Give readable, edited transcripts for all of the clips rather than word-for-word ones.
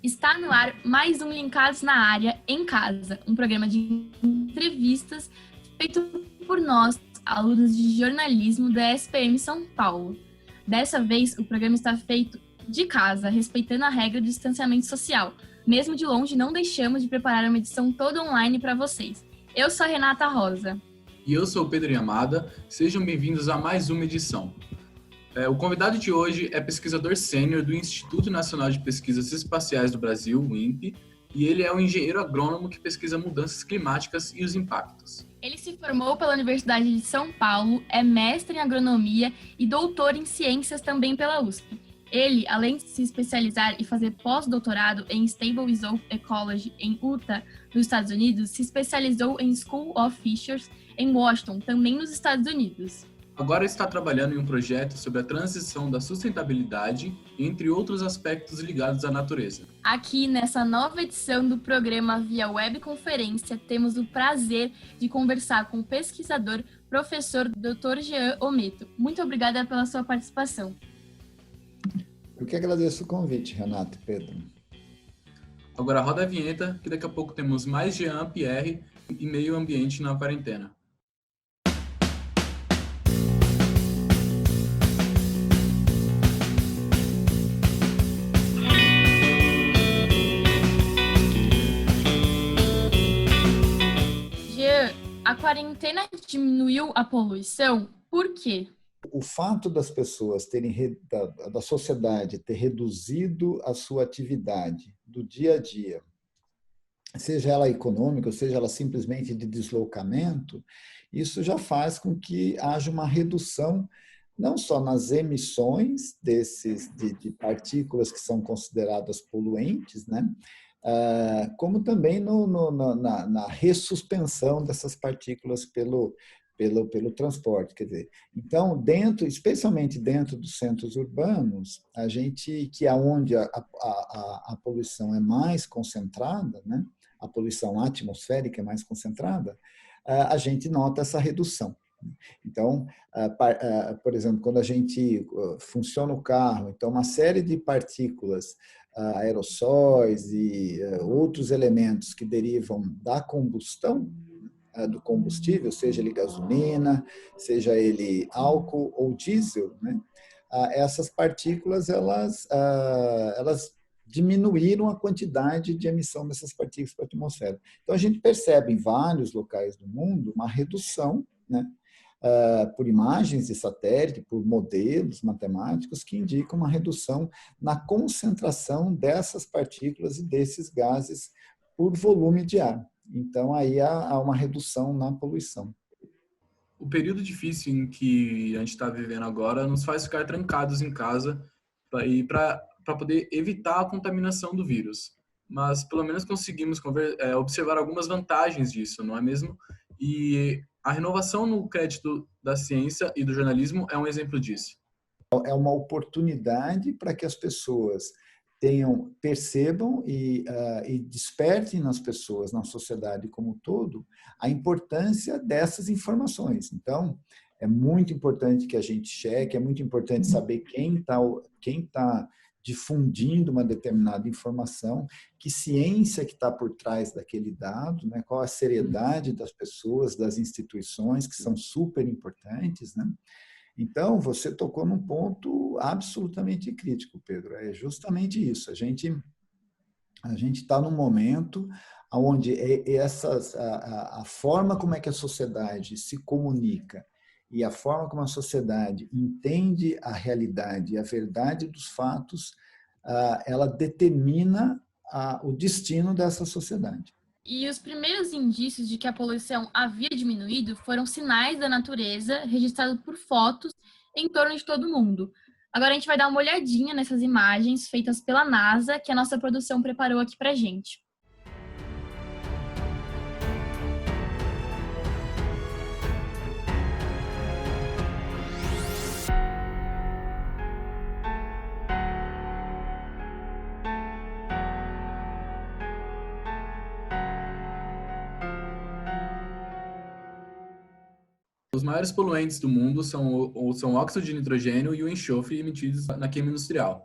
Está no ar mais um Linkados na Área, em Casa, um programa de entrevistas feito por nós, alunos de jornalismo da SPM São Paulo. Dessa vez, o programa está feito de casa, respeitando a regra do distanciamento social. Mesmo de longe, não deixamos de preparar uma edição toda online para vocês. Eu sou a Renata Rosa. E eu sou o Pedro Yamada. Sejam bem-vindos a mais uma edição. O convidado de hoje é pesquisador sênior do Instituto Nacional de Pesquisas Espaciais do Brasil, o INPE, e ele é um engenheiro agrônomo que pesquisa mudanças climáticas e os impactos. Ele se formou pela Universidade de São Paulo, é mestre em agronomia e doutor em ciências também pela USP. Ele, além de se especializar e fazer pós-doutorado em Stable Slope Ecology em Utah, nos Estados Unidos, se especializou em School of Fisheries em Washington, também nos Estados Unidos. Agora está trabalhando em um projeto sobre a transição da sustentabilidade, entre outros aspectos ligados à natureza. Aqui, nessa nova edição do programa via webconferência, temos o prazer de conversar com o pesquisador, professor Dr. Jean Ometo. Muito obrigada pela sua participação. Eu que agradeço o convite, Renato e Pedro. Agora roda a vinheta, que daqui a pouco temos mais Jean, Pierre e meio ambiente na quarentena. A quarentena diminuiu a poluição? Por quê? O fato das pessoas da sociedade ter reduzido a sua atividade do dia a dia, seja ela econômica, ou seja ela simplesmente de deslocamento, isso já faz com que haja uma redução não só nas emissões de partículas que são consideradas poluentes, né? Como também na ressuspensão dessas partículas pelo transporte. Quer dizer, então, especialmente dentro dos centros urbanos, que é onde a poluição é mais concentrada, né? A poluição atmosférica é mais concentrada, a gente nota essa redução. Então, por exemplo, quando a gente funciona o carro, então uma série de partículas, aerossóis e outros elementos que derivam da combustão do combustível, seja ele gasolina, seja ele álcool ou diesel, né? Essas partículas elas diminuíram a quantidade de emissão dessas partículas para a atmosfera. Então a gente percebe em vários locais do mundo uma redução, né? Por imagens de satélite, por modelos matemáticos que indicam uma redução na concentração dessas partículas e desses gases por volume de ar. Então, aí há uma redução na poluição. O período difícil em que a gente está vivendo agora nos faz ficar trancados em casa para poder evitar a contaminação do vírus. Mas, pelo menos, conseguimos observar algumas vantagens disso, não é mesmo? E a renovação no crédito da ciência e do jornalismo é um exemplo disso. É uma oportunidade para que as pessoas percebam e despertem nas pessoas, na sociedade como um todo, a importância dessas informações. Então, é muito importante que a gente cheque, é muito importante saber quem tá difundindo uma determinada informação, que ciência que está por trás daquele dado, né? Qual a seriedade das pessoas, das instituições, que são super importantes, né? Então, você tocou num ponto absolutamente crítico, Pedro. É justamente isso. A gente está num momento onde a forma como é que a sociedade se comunica e a forma como a sociedade entende a realidade e a verdade dos fatos, ela determina o destino dessa sociedade. E os primeiros indícios de que a poluição havia diminuído foram sinais da natureza registrados por fotos em torno de todo o mundo. Agora a gente vai dar uma olhadinha nessas imagens feitas pela NASA, que a nossa produção preparou aqui pra gente. Os maiores poluentes do mundo são o óxido de nitrogênio e o enxofre emitidos na queima industrial.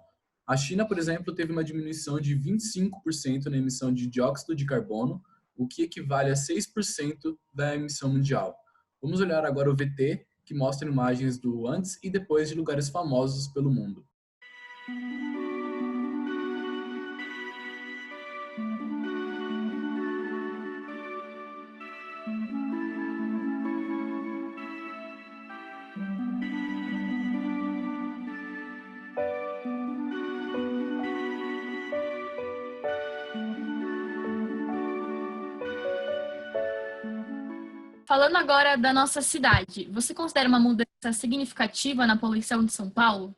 A China, por exemplo, teve uma diminuição de 25% na emissão de dióxido de carbono, o que equivale a 6% da emissão mundial. Vamos olhar agora o VT, que mostra imagens do antes e depois de lugares famosos pelo mundo. Falando agora da nossa cidade, você considera uma mudança significativa na poluição de São Paulo?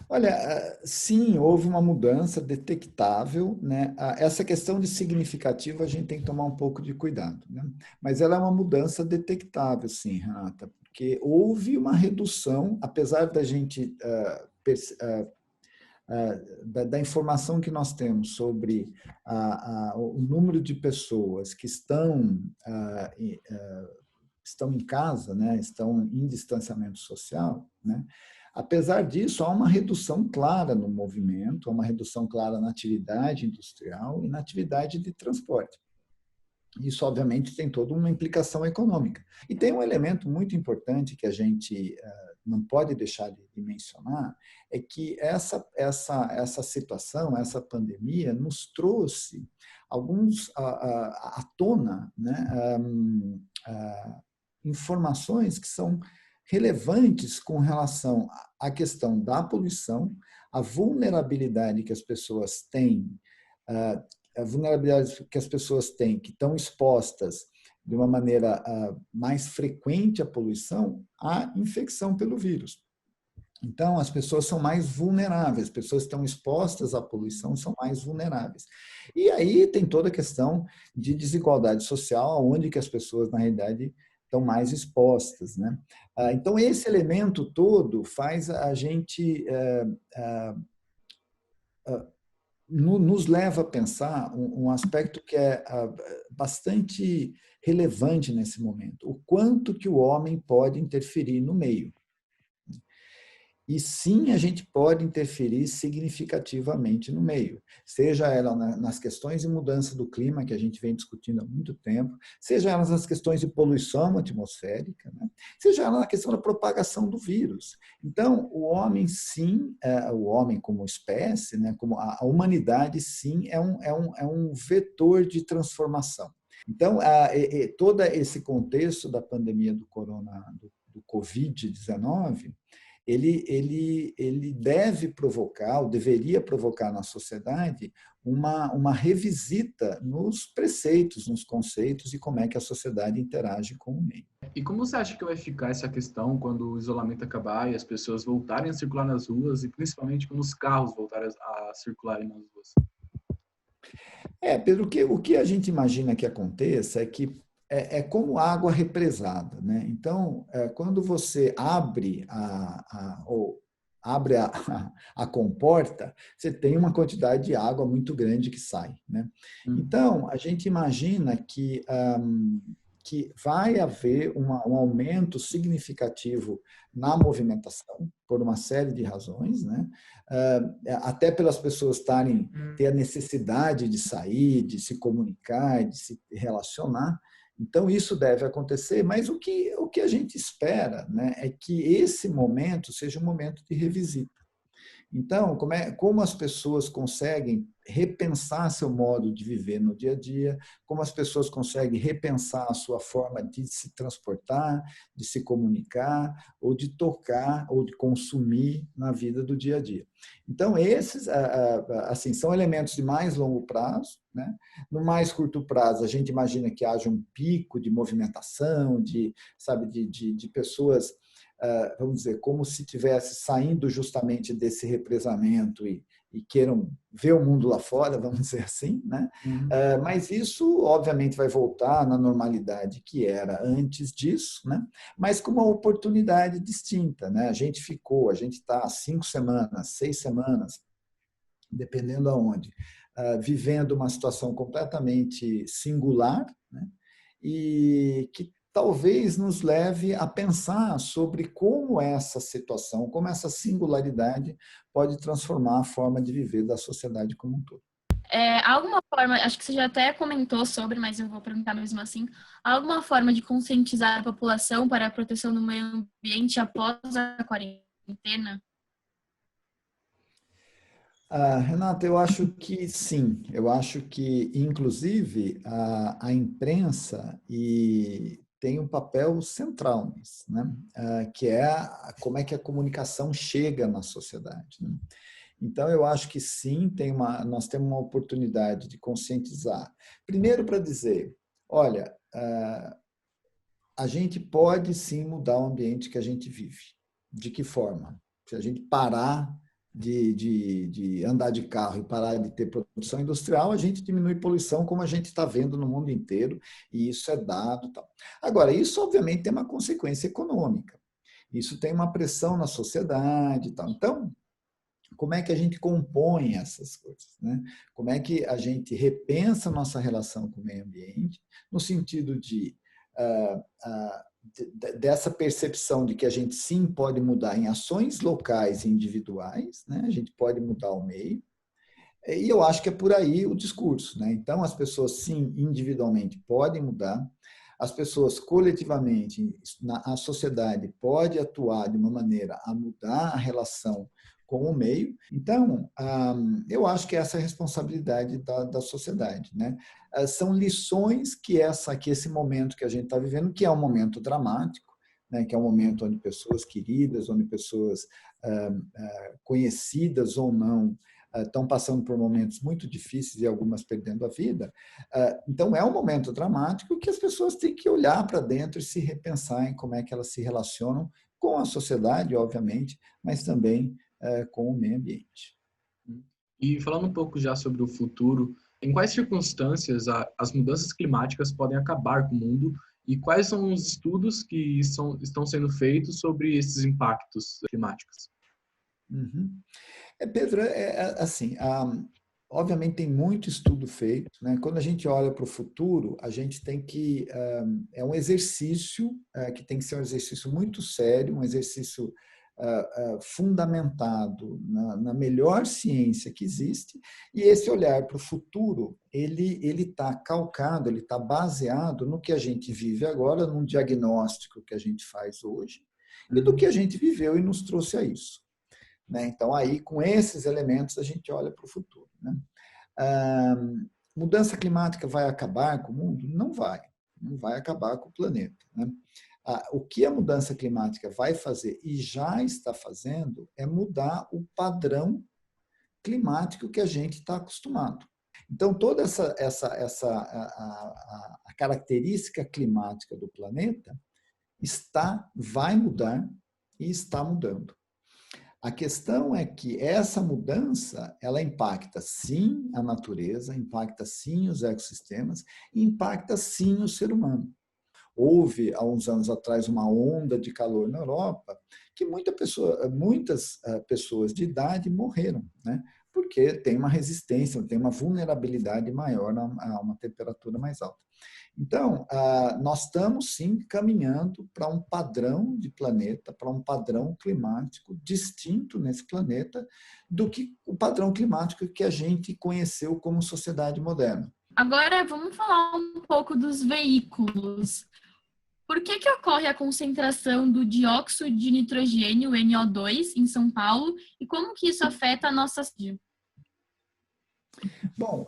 Olha, sim, houve uma mudança detectável, né? Essa questão de significativo a gente tem que tomar um pouco de cuidado, né? Mas ela é uma mudança detectável, sim, Renata, porque houve uma redução, apesar da gente da informação que nós temos sobre o número de pessoas que estão em casa, né? Estão em distanciamento social, né? Apesar disso, há uma redução clara no movimento, há uma redução clara na atividade industrial e na atividade de transporte. Isso, obviamente, tem toda uma implicação econômica. E tem um elemento muito importante que a gente não pode deixar de mencionar, é que essa situação, essa pandemia, nos trouxe alguns à tona, né, informações que são relevantes com relação à questão da poluição, a vulnerabilidade que as pessoas têm, a vulnerabilidade que as pessoas têm, que estão expostas de uma maneira mais frequente à poluição, à infecção pelo vírus. Então, as pessoas são mais vulneráveis, as pessoas que estão expostas à poluição são mais vulneráveis. E aí tem toda a questão de desigualdade social, onde que as pessoas, na realidade, estão mais expostas, né? Então, esse elemento todo faz a gente nos leva a pensar um aspecto que é bastante relevante nesse momento, o quanto que o homem pode interferir no meio. E sim, a gente pode interferir significativamente no meio, seja ela nas questões de mudança do clima, que a gente vem discutindo há muito tempo, seja ela nas questões de poluição atmosférica, né? Seja ela na questão da propagação do vírus. Então, o homem, sim, o homem como espécie, né, como a humanidade, sim, é um vetor de transformação. Então, todo esse contexto da pandemia do Covid-19, ele deve provocar, ou deveria provocar na sociedade, uma revisita nos preceitos, nos conceitos e como é que a sociedade interage com o meio. E como você acha que vai ficar essa questão quando o isolamento acabar e as pessoas voltarem a circular nas ruas e principalmente quando os carros voltarem a circularem nas ruas? Pedro, o que a gente imagina que aconteça é que é como água represada, né? Então, quando você abre a comporta, você tem uma quantidade de água muito grande que sai, né? Então, a gente imagina que vai haver um aumento significativo na movimentação, por uma série de razões, né? Até pelas pessoas ter a necessidade de sair, de se comunicar, de se relacionar. Então, isso deve acontecer, mas o que a gente espera, né, é que esse momento seja um momento de revisita. Então, como as pessoas conseguem repensar seu modo de viver no dia a dia, como as pessoas conseguem repensar a sua forma de se transportar, de se comunicar, ou de tocar, ou de consumir na vida do dia a dia. Então, esses assim, são elementos de mais longo prazo, né? No mais curto prazo, a gente imagina que haja um pico de movimentação, de pessoas, vamos dizer, como se estivesse saindo justamente desse represamento e queiram ver o mundo lá fora, vamos dizer assim, né? Mas isso, obviamente, vai voltar na normalidade que era antes disso, né? Mas com uma oportunidade distinta, né? A gente está 5 semanas, 6 semanas, dependendo aonde, vivendo uma situação completamente singular, né? E que talvez nos leve a pensar sobre como essa situação, como essa singularidade pode transformar a forma de viver da sociedade como um todo. Alguma forma, acho que você já até comentou sobre, mas eu vou perguntar mesmo assim, alguma forma de conscientizar a população para a proteção do meio ambiente após a quarentena? Renata, eu acho que sim. Eu acho que, inclusive, a imprensa tem um papel central nisso, né? Que é como é que a comunicação chega na sociedade, né? Então, eu acho que sim, nós temos uma oportunidade de conscientizar. Primeiro, para dizer, olha, a gente pode sim mudar o ambiente que a gente vive. De que forma? Se a gente parar de andar de carro e parar de ter produção industrial, a gente diminui poluição, como a gente está vendo no mundo inteiro, e isso é dado. Tal. Agora, isso obviamente tem uma consequência econômica. Isso tem uma pressão na sociedade. Tal. Então, como é que a gente compõe essas coisas, né? Como é que a gente repensa a nossa relação com o meio ambiente, no sentido dessa percepção de que a gente sim pode mudar em ações locais e individuais, né? A gente pode mudar o meio, e eu acho que é por aí o discurso, né? Então, as pessoas sim, individualmente podem mudar, as pessoas coletivamente, a sociedade pode atuar de uma maneira a mudar a relação com o meio. Então, eu acho que essa é a responsabilidade da sociedade, né? São lições que esse momento que a gente está vivendo, que é um momento dramático, né? Que é um momento onde pessoas queridas, onde pessoas conhecidas ou não, estão passando por momentos muito difíceis e algumas perdendo a vida. Então, é um momento dramático que as pessoas têm que olhar para dentro e se repensar em como é que elas se relacionam com a sociedade, obviamente, mas também com o meio ambiente. E falando um pouco já sobre o futuro, em quais circunstâncias as mudanças climáticas podem acabar com o mundo e quais são os estudos que estão sendo feitos sobre esses impactos climáticos? Uhum. Pedro, assim, obviamente tem muito estudo feito, né? Quando a gente olha para o futuro, a gente tem que é um exercício que tem que ser um exercício muito sério, um exercício fundamentado na melhor ciência que existe, e esse olhar para o futuro, ele está calcado, ele está baseado no que a gente vive agora, num diagnóstico que a gente faz hoje, e do que a gente viveu e nos trouxe a isso. Né? Então, aí, com esses elementos, a gente olha para o futuro. Né? Mudança climática vai acabar com o mundo? Não vai. Não vai acabar com o planeta. Né? O que a mudança climática vai fazer e já está fazendo é mudar o padrão climático que a gente está acostumado. Então, toda a característica climática do planeta vai mudar e está mudando. A questão é que essa mudança, ela impacta sim a natureza, impacta sim os ecossistemas, impacta sim o ser humano. Houve, há uns anos atrás, uma onda de calor na Europa que muitas pessoas de idade morreram, né? Porque tem uma resistência, tem uma vulnerabilidade maior a uma temperatura mais alta. Então, nós estamos sim caminhando para um padrão de planeta, para um padrão climático distinto nesse planeta do que o padrão climático que a gente conheceu como sociedade moderna. Agora, vamos falar um pouco dos veículos. Por que ocorre a concentração do dióxido de nitrogênio, NO2, em São Paulo, e como que isso afeta a nossa saúde? Bom,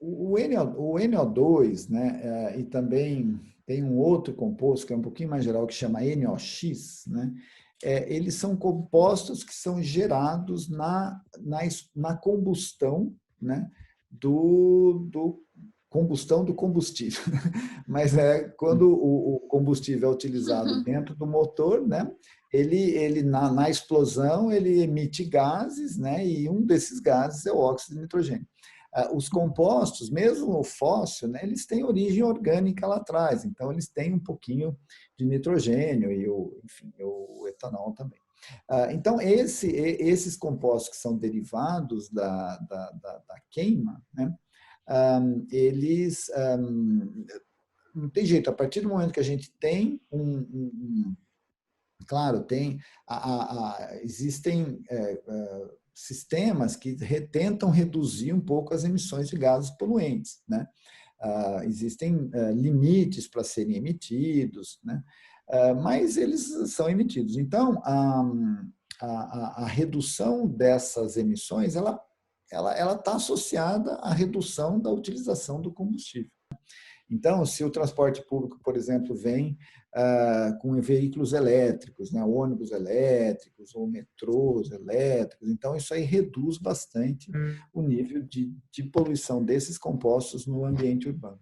o NO2, né, e também tem um outro composto que é um pouquinho mais geral, que chama NOx, né, eles são compostos que são gerados na combustão, né, combustão do combustível. Mas quando o combustível é utilizado dentro do motor, né, ele na explosão ele emite gases, né, e um desses gases é o óxido de nitrogênio. Os compostos, mesmo o fóssil, né, eles têm origem orgânica lá atrás, então eles têm um pouquinho de nitrogênio e o etanol também. Então, esses compostos que são derivados da queima, né, eles não tem jeito. A partir do momento que a gente tem claro, existem sistemas que tentam reduzir um pouco as emissões de gases poluentes, né? Existem limites para serem emitidos, né? Mas eles são emitidos. Então, a redução dessas emissões, ela está associada à redução da utilização do combustível. Então, se o transporte público, por exemplo, vem com veículos elétricos, né, ônibus elétricos ou metrôs elétricos, então isso aí reduz bastante o nível de poluição desses compostos no ambiente urbano.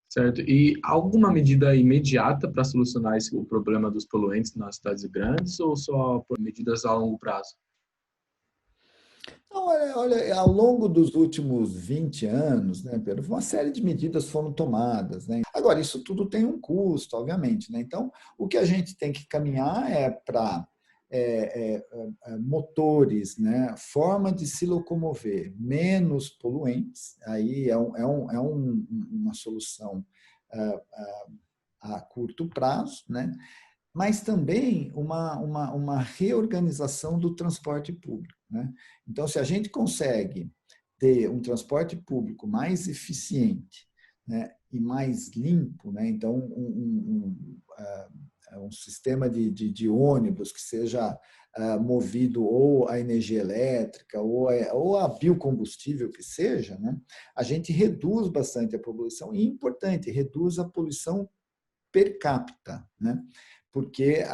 Certo. E alguma medida imediata para solucionar o problema dos poluentes nas cidades grandes ou só por medidas a longo prazo? Então, olha, ao longo dos últimos 20 anos, né, Pedro, uma série de medidas foram tomadas, né? Agora, isso tudo tem um custo, obviamente, né? Então, o que a gente tem que caminhar é para motores, né, forma de se locomover menos poluentes, aí uma solução a curto prazo, né? Mas também uma reorganização do transporte público, né? Então, se a gente consegue ter um transporte público mais eficiente, né, e mais limpo, né? Então, um sistema de ônibus que seja movido ou a energia elétrica ou a biocombustível que seja, né? A gente reduz bastante a poluição e, importante, reduz a poluição per capita, né? Porque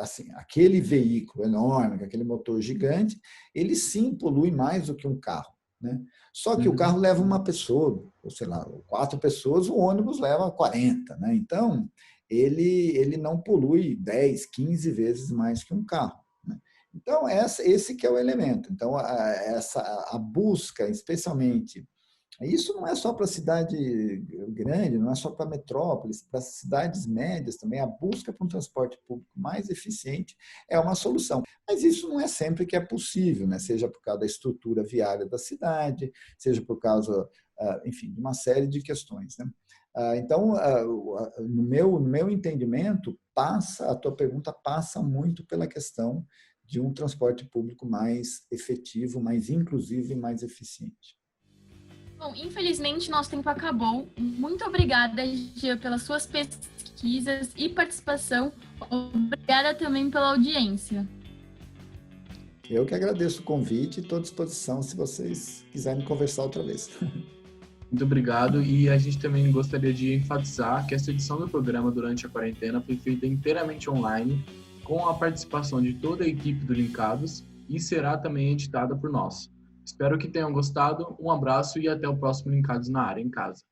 assim, aquele veículo enorme, aquele motor gigante, ele sim polui mais do que um carro, né? Só que o carro leva uma pessoa, ou sei lá, 4 pessoas, o ônibus leva 40, né? Então, ele não polui 10, 15 vezes mais que um carro, né? Então, esse que é o elemento. Então, a busca, especialmente, isso não é só para cidade grande, não é só para metrópoles, para cidades médias também, a busca por um transporte público mais eficiente é uma solução. Mas isso não é sempre que é possível, né? Seja por causa da estrutura viária da cidade, seja por causa, enfim, de uma série de questões, né? Então, no meu entendimento, a tua pergunta passa muito pela questão de um transporte público mais efetivo, mais inclusivo e mais eficiente. Bom, infelizmente nosso tempo acabou. Muito obrigada, Gia, pelas suas pesquisas e participação. Obrigada também pela audiência. Eu que agradeço o convite e estou à disposição se vocês quiserem conversar outra vez. Muito obrigado. E a gente também gostaria de enfatizar que essa edição do programa durante a quarentena foi feita inteiramente online, com a participação de toda a equipe do Linkados e será também editada por nós. Espero que tenham gostado. Um abraço e até o próximo Linkados na área, em casa.